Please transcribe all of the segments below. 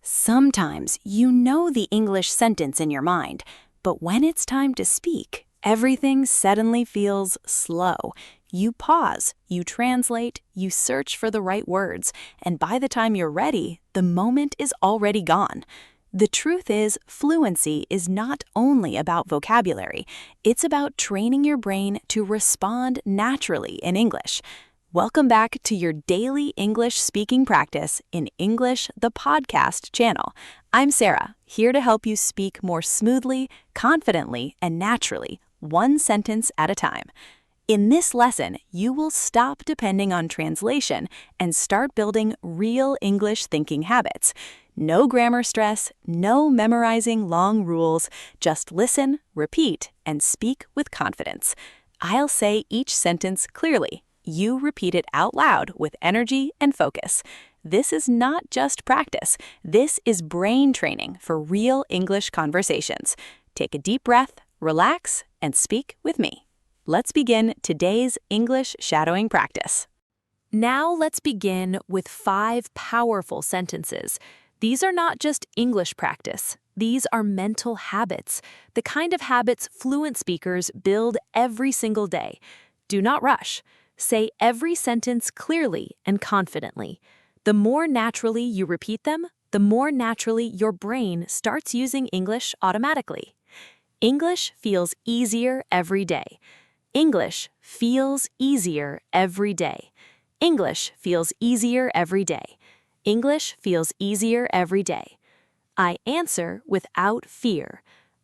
Sometimes you know the English sentence in your mind, but when it's time to speak, everything suddenly feels slow. You pause, you translate, you search for the right words, and by the time you're ready, the moment is already gone. The truth is, fluency is not only about vocabulary, it's about training your brain to respond naturally in English. Welcome back to your daily English speaking practice in English, the podcast channel. I'm Sarah, here to help you speak more smoothly, confidently, and naturally, one sentence at a time. In this lesson, you will stop depending on translation and start building real English thinking habits. No grammar stress, no memorizing long rules, just listen, repeat, and speak with confidence. I'll say each sentence clearly. You repeat it out loud with energy and focus. This is not just practice. This is brain training for real English conversations. Take a deep breath, relax, and speak with me. Let's begin today's English shadowing practice. Now let's begin with 5 powerful sentences. These are not just English practice. These are mental habits, the kind of habits fluent speakers build every single day. Do not rush. Say every sentence clearly and confidently. The more naturally you repeat them, the more naturally your brain starts using English automatically. English feels easier every day. English feels easier every day. English feels easier every day. English feels easier every day. I answer without fear.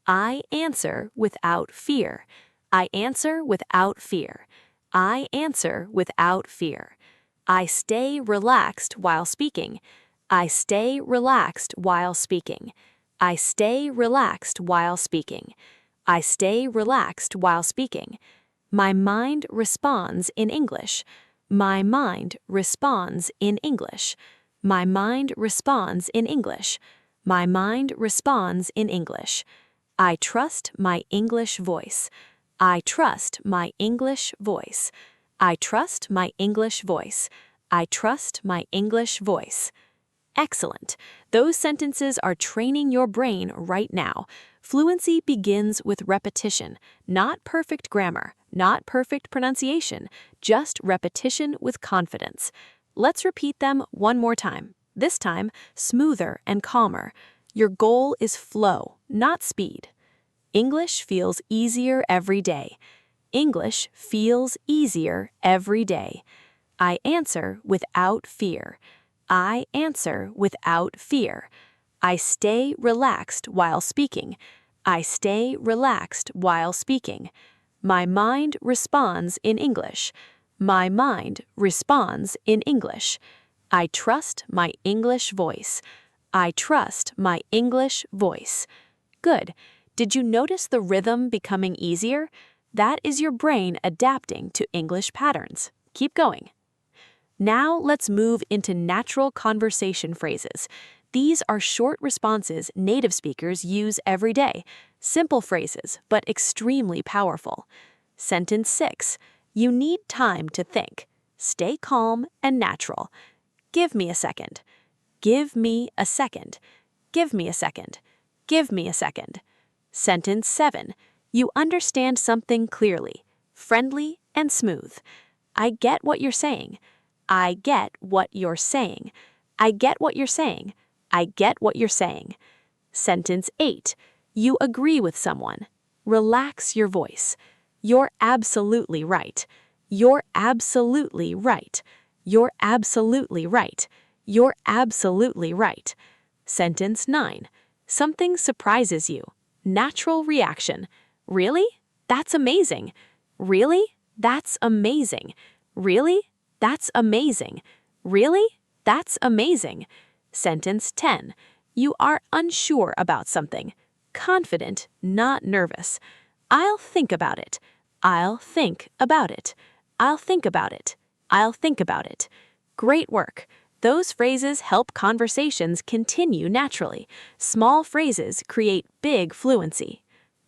I answer without fear. I answer without fear. I answer without fear. I stay relaxed while speaking. I stay relaxed while speaking. I stay relaxed while speaking. I stay relaxed while speaking. My mind responds in English. My mind responds in English. My mind responds in English. My mind responds in English. I trust my English voice. I trust my English voice. I trust my English voice. I trust my English voice. Excellent. Those sentences are training your brain right now. Fluency begins with repetition, not perfect grammar, not perfect pronunciation, just repetition with confidence. Let's repeat them one more time. This time, smoother and calmer. Your goal is flow, not speed. English feels easier every day. English feels easier every day. I answer without fear. I answer without fear. I stay relaxed while speaking. I stay relaxed while speaking. My mind responds in English. My mind responds in English. I trust my English voice. I trust my English voice. Good. Did you notice the rhythm becoming easier? That is your brain adapting to English patterns. Keep going. Now let's move into natural conversation phrases. These are short responses native speakers use every day. Simple phrases, but extremely powerful. Sentence 6. You need time to think. Stay calm and natural. Give me a second. Give me a second. Give me a second. Give me a second. Sentence 7. You understand something clearly, friendly, and smooth. I get what you're saying. I get what you're saying. I get what you're saying. I get what you're saying. Sentence 8. You agree with someone. Relax your voice. You're absolutely right. You're absolutely right. You're absolutely right. You're absolutely right. Sentence 9. Something surprises you. Natural reaction. Really? That's amazing. Really? That's amazing. Really? That's amazing. Really? That's amazing. Sentence 10. You are unsure about something. Confident, not nervous. I'll think about it. I'll think about it. I'll think about it. I'll think about it. Great work. Those phrases help conversations continue naturally. Small phrases create big fluency.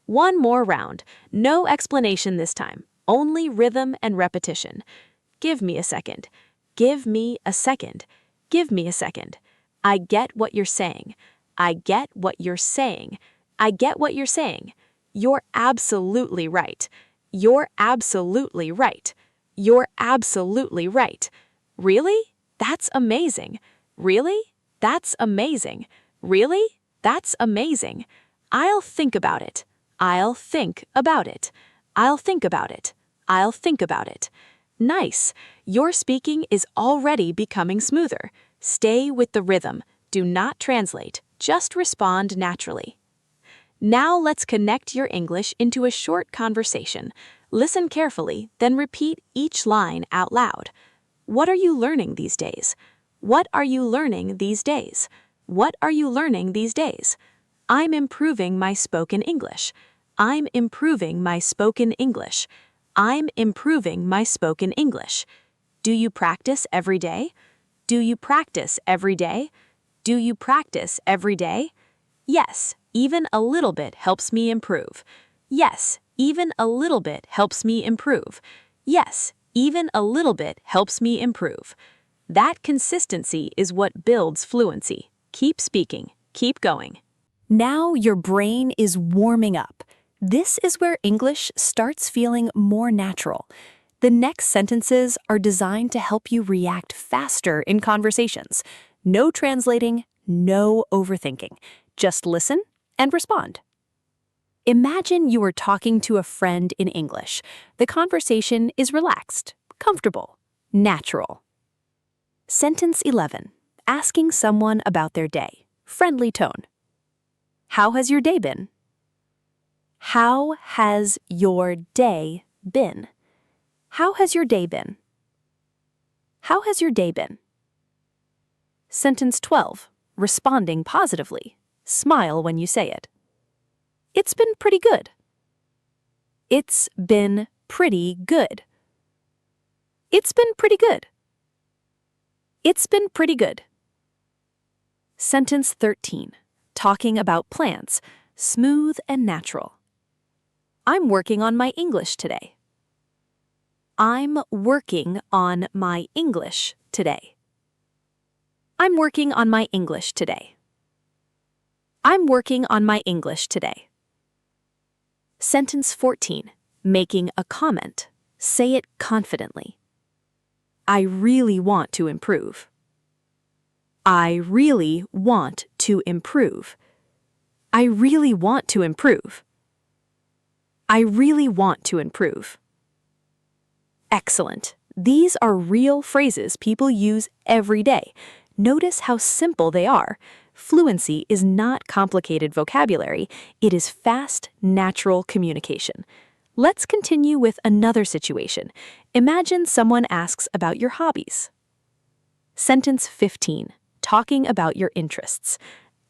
One more round. No explanation this time. Only rhythm and repetition. Give me a second. Give me a second. Give me a second. I get what you're saying. I get what you're saying. I get what you're saying. You're absolutely right. You're absolutely right. You're absolutely right. Really? That's amazing. Really? That's amazing. Really? That's amazing. I'll think about it. I'll think about it. I'll think about it. I'll think about it. Nice. Your speaking is already becoming smoother. Stay with the rhythm. Do not translate. Just respond naturally. Now let's connect your English into a short conversation. Listen carefully, then repeat each line out loud. What are you learning these days? What are you learning these days? What are you learning these days? I'm improving my spoken English. I'm improving my spoken English. I'm improving my spoken English. Do you practice every day? Do you practice every day? Do you practice every day? Yes, even a little bit helps me improve. Yes, even a little bit helps me improve. Yes, even a little bit helps me improve. That consistency is what builds fluency. Keep speaking. Keep going. Now your brain is warming up. This is where English starts feeling more natural. The next sentences are designed to help you react faster in conversations. No translating, no overthinking. Just listen and respond. Imagine you are talking to a friend in English. The conversation is relaxed, comfortable, natural. Sentence 11. Asking someone about their day. Friendly tone. How has your day been? How has your day been? How has your day been? How has your day been? Sentence 12. Responding positively. Smile when you say it. It's been pretty good. It's been pretty good. It's been pretty good. It's been pretty good. Sentence 13. Talking about plans. Smooth and natural. I'm working on my English today. I'm working on my English today. I'm working on my English today. I'm working on my English today. Sentence 14. Making a comment. Say it confidently. I really want to improve. I really want to improve. I really want to improve. I really want to improve. Excellent. These are real phrases people use every day. Notice how simple they are. Fluency is not complicated vocabulary. It is fast, natural communication. Let's continue with another situation. Imagine someone asks about your hobbies. Sentence 15. Talking about your interests.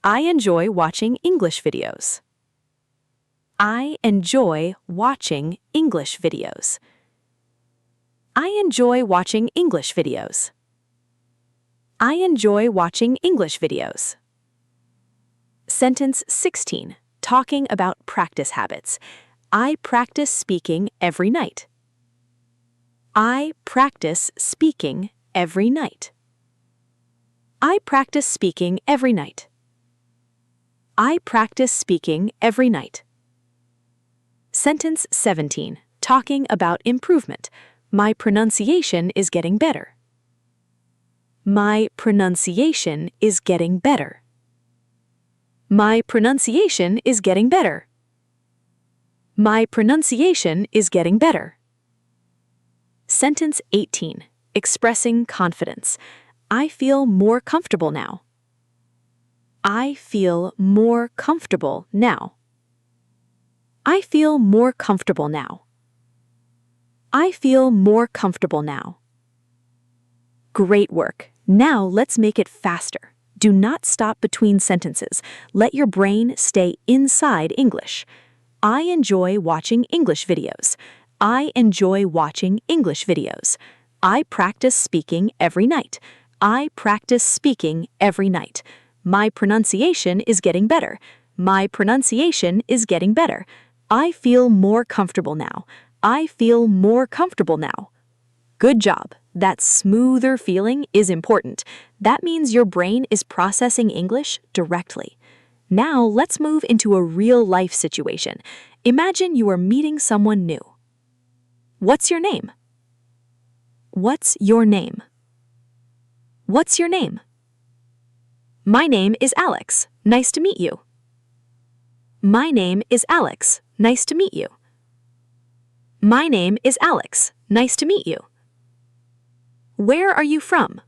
I enjoy watching English videos. I enjoy watching English videos. I enjoy watching English videos. I enjoy watching English videos. Sentence 16. Talking about practice habits. I practice speaking every night. I practice speaking every night. I practice speaking every night. I practice speaking every night. Sentence 17. Talking about improvement. My pronunciation is getting better. My pronunciation is getting better. My pronunciation is getting better. My pronunciation is getting better. Sentence 18. Expressing confidence. I feel more comfortable now. I feel more comfortable now. I feel more comfortable now. I feel more comfortable now. Great work. Now let's make it faster. Do not stop between sentences. Let your brain stay inside English. I enjoy watching English videos. I enjoy watching English videos. I practice speaking every night. I practice speaking every night. My pronunciation is getting better. My pronunciation is getting better. I feel more comfortable now. I feel more comfortable now. Good job. That smoother feeling is important. That means your brain is processing English directly. Now let's move into a real-life situation. Imagine you are meeting someone new. What's your name? What's your name? What's your name? My name is Alex. Nice to meet you. My name is Alex. Nice to meet you. My name is Alex. Nice to meet you. Where are you from?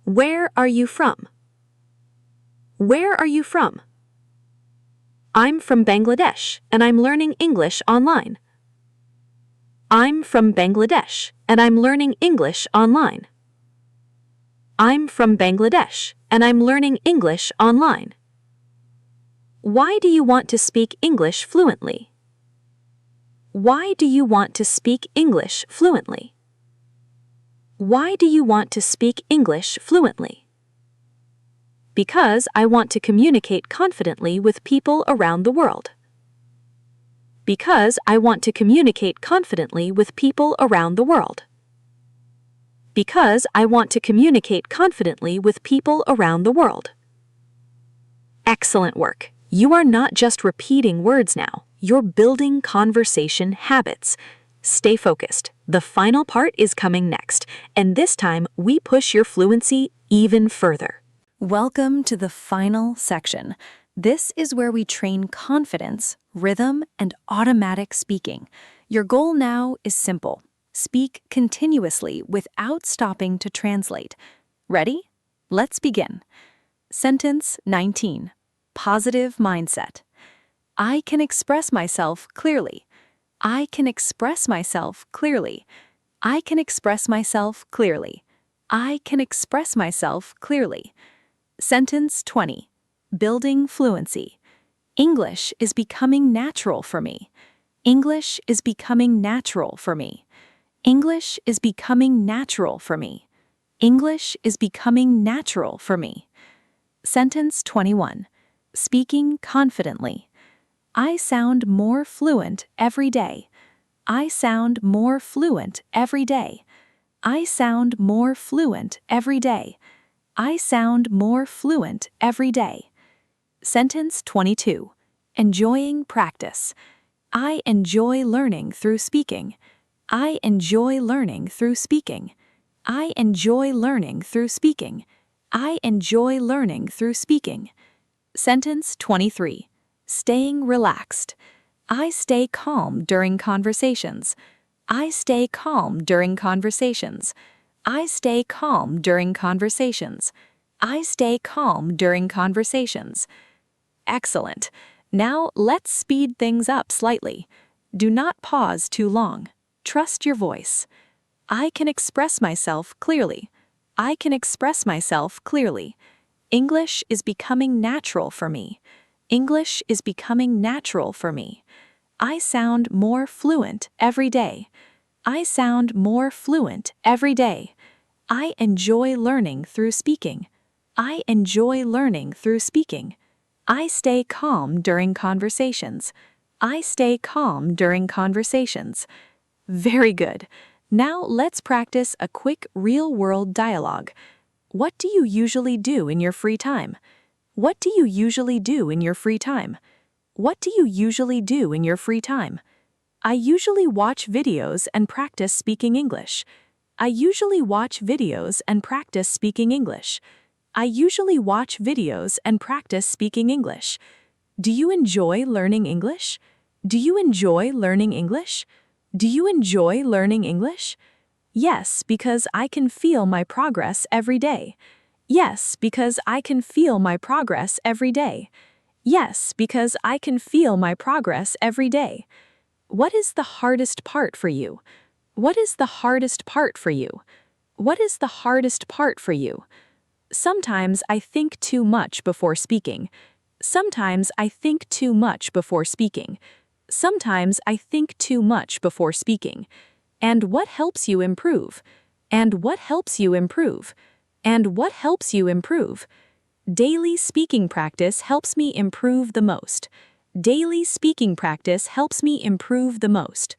Where are you from? Where are you from? I'm from Bangladesh, and I'm learning English online. I'm from Bangladesh, and I'm learning English online. I'm from Bangladesh, and I'm learning English online. Why do you want to speak English fluently? Why do you want to speak English fluently? Why do you want to speak English fluently? Because I want to communicate confidently with people around the world. Because I want to communicate confidently with people around the world. Because I want to communicate confidently with people around the world. Excellent work. You are not just repeating words now, you're building conversation habits. Stay focused. The final part is coming next, and this time we push your fluency even further. Welcome to the final section. This is where we train confidence, rhythm, and automatic speaking. Your goal now is simple. Speak continuously without stopping to translate. Ready? Let's begin. Sentence 19. Positive mindset. I can express myself clearly. I can express myself clearly. I can express myself clearly. I can express myself clearly. Sentence 20. Building fluency. English is becoming natural for me. English is becoming natural for me. English is becoming natural for me. English is becoming natural for me. Sentence 21. Speaking confidently. I sound more fluent every day. I sound more fluent every day. I sound more fluent every day. I sound more fluent every day. Sentence 22. Enjoying practice. I enjoy learning through speaking. I enjoy learning through speaking. I enjoy learning through speaking. I enjoy learning through speaking. Sentence 23. Staying relaxed. I stay calm during conversations. I stay calm during conversations. I stay calm during conversations. I stay calm during conversations. Excellent. Now let's speed things up slightly. Do not pause too long. Trust your voice. I can express myself clearly. I can express myself clearly. English is becoming natural for me. English is becoming natural for me. I sound more fluent every day. I sound more fluent every day. I enjoy learning through speaking. I enjoy learning through speaking. I stay calm during conversations. I stay calm during conversations. Very good. Now let's practice a quick real-world dialogue. What do you usually do in your free time? What do you usually do in your free time? What do you usually do in your free time? I usually watch videos and practice speaking English. I usually watch videos and practice speaking English. I usually watch videos and practice speaking English. Do you enjoy learning English? Do you enjoy learning English? Do you enjoy learning English? Yes, because I can feel my progress every day. Yes, because I can feel my progress every day. Yes, because I can feel my progress every day. What is the hardest part for you? What is the hardest part for you? What is the hardest part for you? Sometimes I think too much before speaking. Sometimes I think too much before speaking. Sometimes I think too much before speaking. And what helps you improve? And what helps you improve? And what helps you improve? Daily speaking practice helps me improve the most. Daily speaking practice helps me improve the most.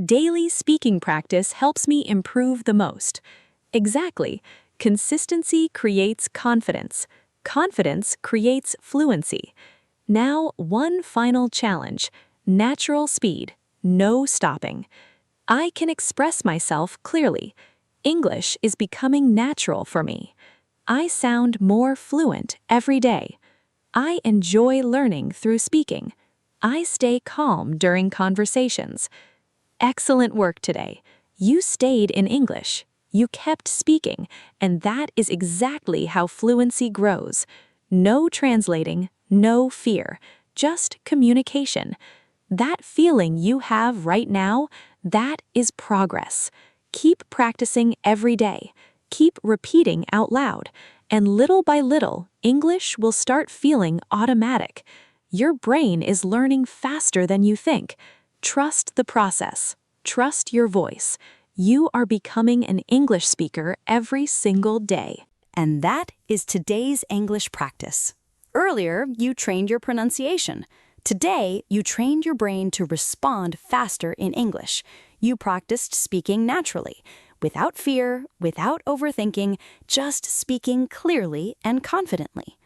Daily speaking practice helps me improve the most. Exactly. Consistency creates confidence. Confidence creates fluency. Now, one final challenge. Natural speed. No stopping. I can express myself clearly. English is becoming natural for me. I sound more fluent every day. I enjoy learning through speaking. I stay calm during conversations. Excellent work today. You stayed in English. You kept speaking, and that is exactly how fluency grows. No translating, no fear, just communication. That feeling you have right now, that is progress. Keep practicing every day. Keep repeating out loud. And little by little, English will start feeling automatic. Your brain is learning faster than you think. Trust the process. Trust your voice. You are becoming an English speaker every single day. And that is today's English practice. Earlier, you trained your pronunciation. Today, you trained your brain to respond faster in English. You practiced speaking naturally, without fear, without overthinking, just speaking clearly and confidently.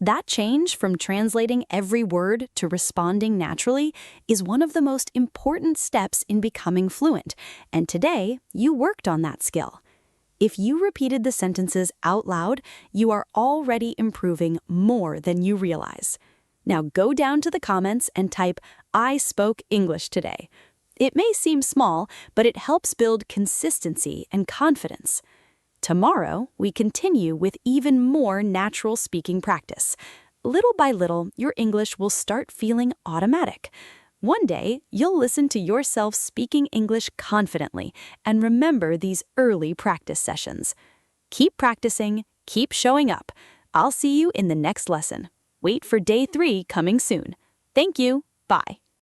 That change from translating every word to responding naturally is one of the most important steps in becoming fluent, and today you worked on that skill. If you repeated the sentences out loud, you are already improving more than you realize. Now go down to the comments and type, "I spoke English today." It may seem small, but it helps build consistency and confidence. Tomorrow, we continue with even more natural speaking practice. Little by little, your English will start feeling automatic. One day, you'll listen to yourself speaking English confidently and remember these early practice sessions. Keep practicing, keep showing up. I'll see you in the next lesson. Wait for day 3 coming soon. Thank you. Bye.